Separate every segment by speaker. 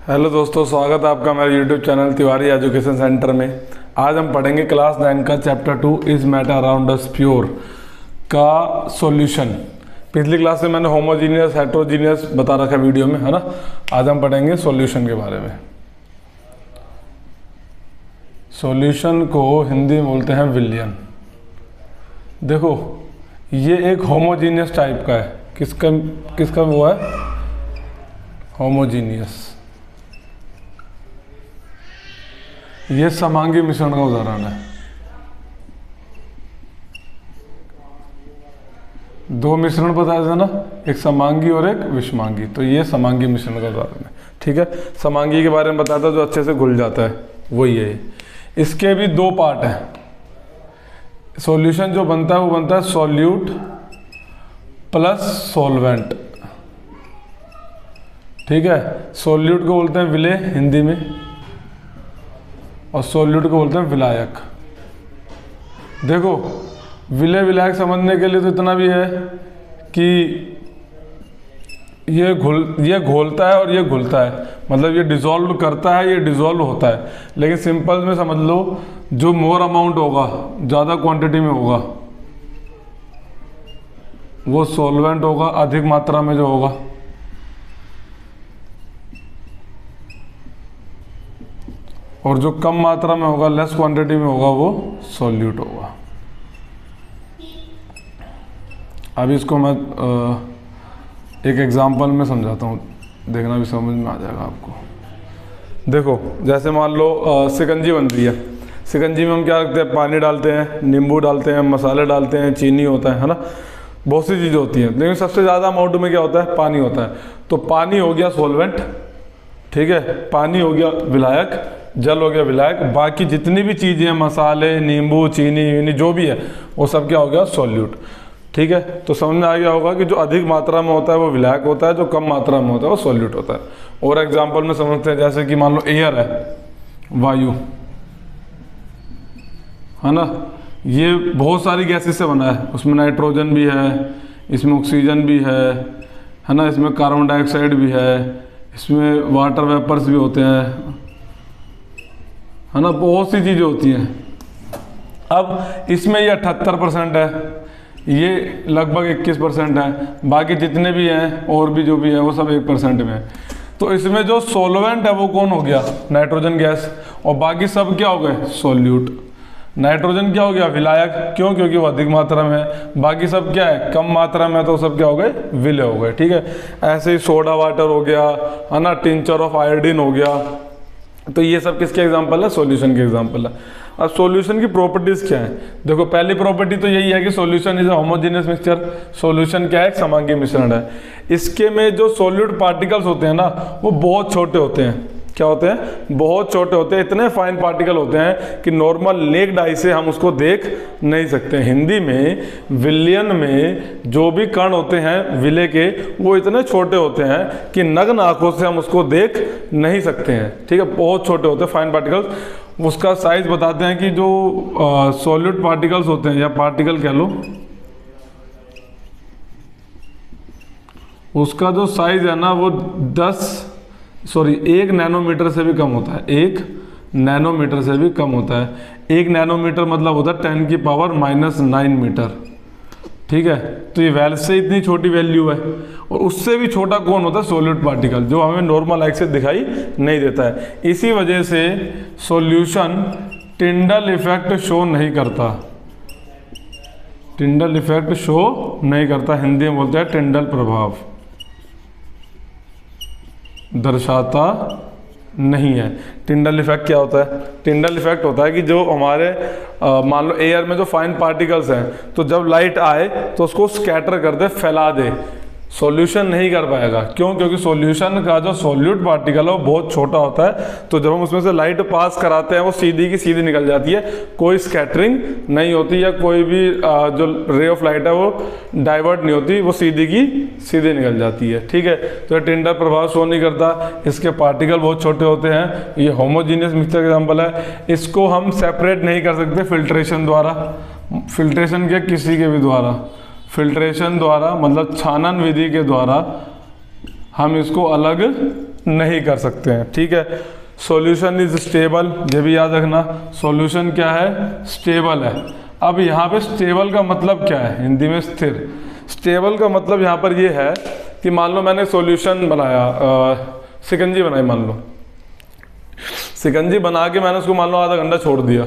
Speaker 1: Hello दोस्तों, स्वागत है आपका मेरे YouTube channel Tiwari education centre में। आज हम पढ़ेंगे क्लास 9 का chapter 2 is matter around us pure का सॉल्यूशन। पिछली क्लास में मैंने होमोजीनियस हेट्रोजीनियस बता रखा वीडियो में, है ना। आज हम पढ़ेंगे सॉल्यूशन के बारे में। सॉल्यूशन को हिंदी में बोलते हैं विलयन। देखो, ये एक होमोजीनियस टाइप का है। किसका वो है? होमोजीनियस। ये समांगी मिश्रण का उदाहरण है। दो मिश्रण बताया था ना, एक समांगी और एक विषमांगी। तो ये समांगी मिश्रण का उदाहरण है। ठीक है, समांगी के बारे में बताया था जो अच्छे से घुल जाता है, वही है। इसके भी दो पार्ट हैं। सॉल्यूशन जो बनता है वो बनता है सॉल्यूट प्लस सॉल्वेंट। ठीक है, सॉल्यूट को बोलते हैं विलेय हिंदी में, और सॉल्यूट को बोलते हैं विलायक। देखो, विलेय विलायक समझने के लिए तो इतना भी है कि ये घोलता है और ये घुलता है, मतलब ये डिसॉल्व करता है, ये डिसॉल्व होता है। लेकिन सिंपल में समझ लो, जो मोर अमाउंट होगा, ज़्यादा क्वांटिटी में होगा, वो सॉल्वेंट होगा, अधिक मात्रा में जो होगा। और जो कम मात्रा में होगा, लेस क्वांटिटी में होगा, वो सॉल्यूट होगा। अभी इसको मैं एक एग्जांपल में समझाता हूँ, देखना भी समझ में आ जाएगा आपको। देखो, जैसे मान लो शिकंजी बन रही है। शिकंजी में हम क्या रखते हैं? पानी डालते हैं, नींबू डालते हैं, मसाले डालते हैं, चीनी होता है ना, बहुत सी चीज़ें होती हैं। लेकिन सबसे ज़्यादा अमाउंट में क्या होता है? पानी होता है। तो पानी हो गया सॉल्वेंट, ठीक है, पानी हो गया विलायक, जल हो गया विलायक। बाकी जितनी भी चीज़ें, मसाले, नींबू, चीनी जो भी है, वो सब क्या हो गया? सॉल्यूट। ठीक है, तो समझ में आ गया होगा कि जो अधिक मात्रा में होता है वो विलायक होता है, जो कम मात्रा में होता है वो सॉल्यूट होता है। और एग्जांपल में समझते हैं, जैसे कि मान लो एयर है, वायु है ना। ये बहुत सारी गैसेस से बना है। उसमें नाइट्रोजन भी है, इसमें ऑक्सीजन भी है ना, इसमें कार्बन डाइऑक्साइड भी है, इसमें वाटर वेपर्स भी होते हैं, है ना, बहुत सी चीज़ें होती हैं। अब इसमें ये 78% है, ये लगभग 21% है, बाकी जितने भी हैं और भी जो भी है वो सब 1% में है। तो इसमें जो सॉल्वेंट है वो कौन हो गया? Nitrogen gas. और बाकी सब क्या हो गए? सॉल्यूट। नाइट्रोजन क्या हो गया? विलायक। क्यों? क्योंकि वो अधिक मात्रा में है। बाकी सब क्या है? कम मात्रा में। तो सब क्या हो गए? विलेय हो गए। ठीक है, ऐसे ही सोडा वाटर हो गया, है ना, टिंचर ऑफ आयोडीन हो गया। तो ये सब किसके एग्जाम्पल है? सॉल्यूशन के एग्जाम्पल है। अब सॉल्यूशन की प्रॉपर्टीज क्या है? देखो, पहली प्रॉपर्टी तो यही है कि solution is a homogeneous mixture. Solution क्या है? एक समांगी मिश्रण है। इसके में जो सॉल्यूट पार्टिकल्स होते हैं ना, वो बहुत छोटे होते हैं। क्या होते हैं? बहुत छोटे होते हैं। इतने फाइन पार्टिकल होते हैं कि नॉर्मल नेक्ड आई से हम उसको देख नहीं सकते। हिंदी में विलयन में जो भी कण होते हैं विलेय के, वो इतने छोटे होते हैं कि नग्न आंखों से हम उसको देख नहीं सकते हैं। ठीक है, बहुत छोटे होते हैं फाइन पार्टिकल्स। उसका साइज बताते हैं कि जो सॉल्यूट पार्टिकल्स होते हैं, या पार्टिकल कह लो, उसका जो साइज है ना, वो 1 नैनोमीटर से भी कम होता है। 1 नैनोमीटर से भी कम होता है। 1 नैनोमीटर मतलब होता है 10⁻⁹ मीटर। ठीक है, तो ये वैल्यू से इतनी छोटी वैल्यू है। और उससे भी छोटा कौन होता है? सॉल्यूट पार्टिकल, जो हमें नॉर्मल आँख से दिखाई नहीं देता है। इसी वजह से सॉल्यूशन टिंडल इफेक्ट शो नहीं करता। टिंडल इफेक्ट शो नहीं करता, हिंदी में बोलते हैं टिंडल प्रभाव, दर्शाता नहीं है। टिंडल इफेक्ट क्या होता है? टिंडल इफेक्ट होता है कि जो हमारे मान लो एयर में जो फाइन पार्टिकल्स हैं, तो जब लाइट आए तो उसको स्कैटर कर दे, फैला दे। सॉल्यूशन नहीं कर पाएगा। क्यों? क्योंकि सॉल्यूशन का जो सॉल्यूट पार्टिकल है वो बहुत छोटा होता है। तो जब हम उसमें से लाइट पास कराते हैं, वो सीधी की सीधी निकल जाती है, कोई स्कैटरिंग नहीं होती, या कोई भी जो रे ऑफ लाइट है वो डाइवर्ट नहीं होती, वो सीधी की सीधी निकल जाती है। ठीक है, तो टिंडल प्रभाव शो नहीं करता। इसके पार्टिकल बहुत छोटे होते हैं। ये होमोजीनियस मिक्सचर का एग्जाम्पल है। इसको हम सेपरेट नहीं कर सकते फिल्ट्रेशन द्वारा। फिल्ट्रेशन के किसी के भी द्वारा, फिल्ट्रेशन द्वारा मतलब छानन विधि के द्वारा हम इसको अलग नहीं कर सकते हैं। ठीक है, सॉल्यूशन इज स्टेबल, ये भी याद रखना, सॉल्यूशन क्या है, स्टेबल है। अब यहाँ पे स्टेबल का मतलब क्या है, हिंदी में स्थिर। स्टेबल का मतलब यहाँ पर ये है कि मान लो मैंने सॉल्यूशन बनाया, शिकंजी बनाई, मान लो शिकंजी बना के मैंने उसको मान लो आधा घंटा छोड़ दिया,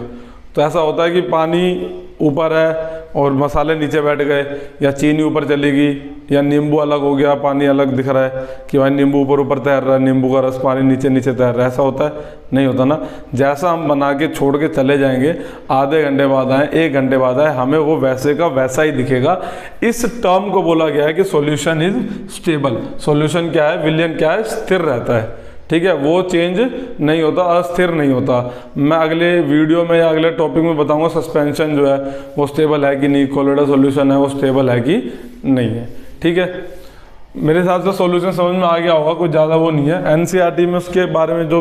Speaker 1: तो ऐसा होता है कि पानी ऊपर है और मसाले नीचे बैठ गए, या चीनी ऊपर चली गई, या नींबू अलग हो गया, पानी अलग दिख रहा है कि भाई नींबू ऊपर ऊपर तैर रहा है, नींबू का रस पानी नीचे नीचे तैर रहा है, ऐसा होता है, नहीं होता ना। जैसा हम बना के छोड़ के चले जाएंगे, आधे घंटे बाद आए, 1 घंटे बाद आए, हमें वो वैसे का वैसा ही दिखेगा। इस टर्म को बोला गया है कि सॉल्यूशन इज स्टेबल। सॉल्यूशन क्या है, विलयन क्या है, स्थिर रहता है। ठीक है, वो चेंज नहीं होता, अस्थिर नहीं होता। मैं अगले वीडियो में या अगले टॉपिक में बताऊंगा सस्पेंशन जो है वो स्टेबल है कि नहीं, कोलोइडल सॉल्यूशन है वो स्टेबल है कि नहीं है। ठीक है, मेरे हिसाब से सॉल्यूशन समझ में आ गया होगा, कुछ ज़्यादा वो नहीं है। एनसीईआरटी में उसके बारे में जो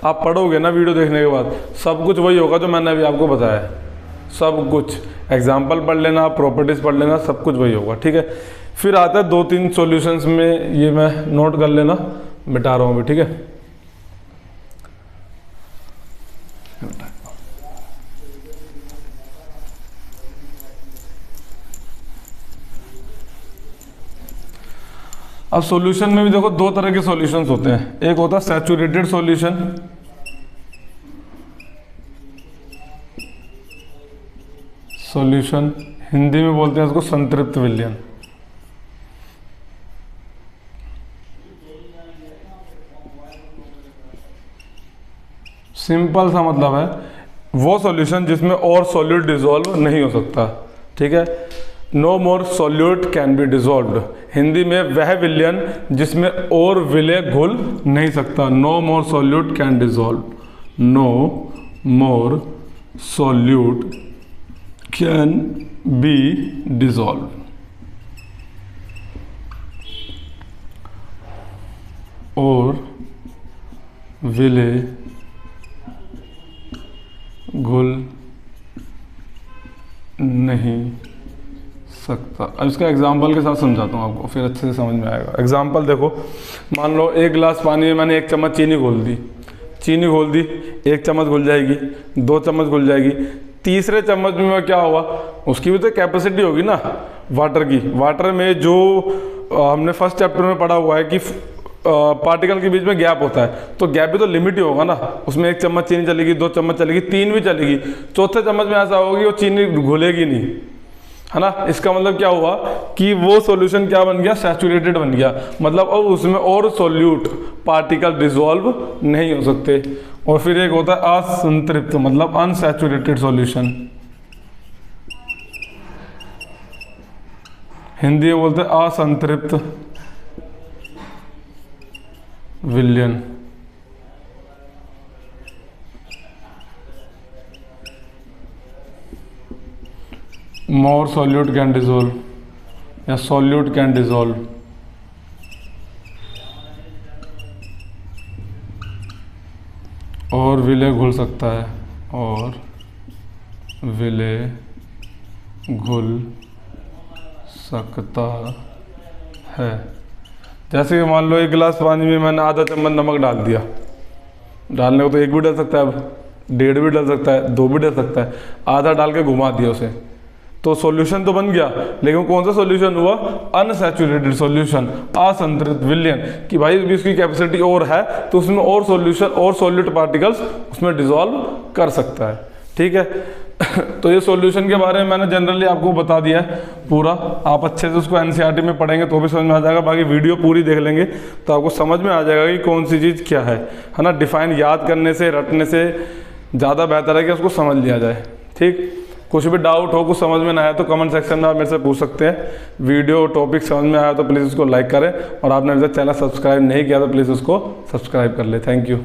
Speaker 1: आप पढ़ोगे ना वीडियो देखने के बाद, सब कुछ वही होगा जो मैंने अभी आपको बताया, सब कुछ। एग्जाम्पल पढ़ लेना, प्रॉपर्टीज़ पढ़ लेना, सब कुछ वही होगा। ठीक है, फिर आता है 2-3 सॉल्यूशंस में, ये मैं नोट कर लेना, मिटा रहा हूँ अभी। ठीक है, अब सॉल्यूशन में भी देखो 2 तरह के सॉल्यूशंस होते हैं। एक होता है सैचुरेटेड सॉल्यूशन, सॉल्यूशन हिंदी में बोलते हैं इसको संतृप्त विलयन। सिंपल सा मतलब है वो सॉल्यूशन जिसमें और सॉल्यूट डिसॉल्व नहीं हो सकता। ठीक है, no more solute can be dissolved. Hindi में वह विलयन जिसमें और विलय घुल नहीं सकता। No more solute can dissolve, no more solute can be dissolve. और विलय घुल नहीं सकता। अब इसका एग्जाम्पल के साथ समझाता हूँ आपको, फिर अच्छे से समझ में आएगा। एग्जाम्पल देखो, मान लो 1 गिलास पानी में मैंने 1 चम्मच चीनी घोल दी, 1 चम्मच घुल जाएगी, 2 चम्मच घुल जाएगी, तीसरे चम्मच में क्या होगा, उसकी भी तो कैपेसिटी होगी ना वाटर की। वाटर में जो हमने फर्स्ट चैप्टर में पढ़ा हुआ है कि पार्टिकल के बीच में गैप होता है, तो गैप भी तो लिमिट ही होगा ना। उसमें 1 चम्मच चीनी चलेगी, 2 चम्मच चलेगी, 3 भी चलेगी, चौथे चम्मच में ऐसा होगी वो चीनी घुलेगी नहीं, है ना। इसका मतलब क्या हुआ कि वो सॉल्यूशन क्या बन गया, सैचुरेटेड बन गया। मतलब अब उसमें और सॉल्यूट पार्टिकल डिसॉल्व नहीं हो सकते। और फिर एक होता है असंतृप्त, मतलब अनसैचुरेटेड सॉल्यूशन, हिंदी में बोलते हैं असंतृप्त विलयन। मोर सॉल्यूट कैन डिसॉल्व या सॉल्यूट कैन डिसॉल्व। और विलय घुल सकता है, और विलय घुल सकता है। जैसे कि मान लो 1 गिलास पानी में मैंने आधा चम्मच नमक डाल दिया, डालने को तो 1 भी डाल सकता है, अब 1.5 भी डाल सकता है, 2 भी डाल सकता है, आधा डाल के घुमा दिया उसे, तो सॉल्यूशन तो बन गया। लेकिन कौन सा सॉल्यूशन हुआ, अनसैचुरेटेड सॉल्यूशन, असंतृप्त विलयन, कि भाई भी उसकी कैपेसिटी और है तो उसमें और सॉल्यूशन और सॉल्यूट पार्टिकल्स उसमें डिसॉल्व कर सकता है। ठीक है, तो ये सॉल्यूशन के बारे में मैंने जनरली आपको बता दिया है पूरा। आप अच्छे से उसको एनसीईआरटी में पढ़ेंगे तो भी समझ में आ जाएगा, बाकी वीडियो पूरी देख लेंगे तो आपको समझ में आ जाएगा कि कौन सी चीज़ क्या है ना। डिफाइन याद करने से, रटने से ज़्यादा बेहतर है कि उसको समझ लिया जाए। ठीक, कुछ भी डाउट हो, कुछ समझ में ना आया तो कमेंट सेक्शन में आप मेरे से पूछ सकते हैं। वीडियो टॉपिक समझ में आया तो प्लीज़ उसको लाइक करें, और आपने अभी तक चैनल सब्सक्राइब नहीं किया तो प्लीज़ उसको सब्सक्राइब कर ले। Thank you.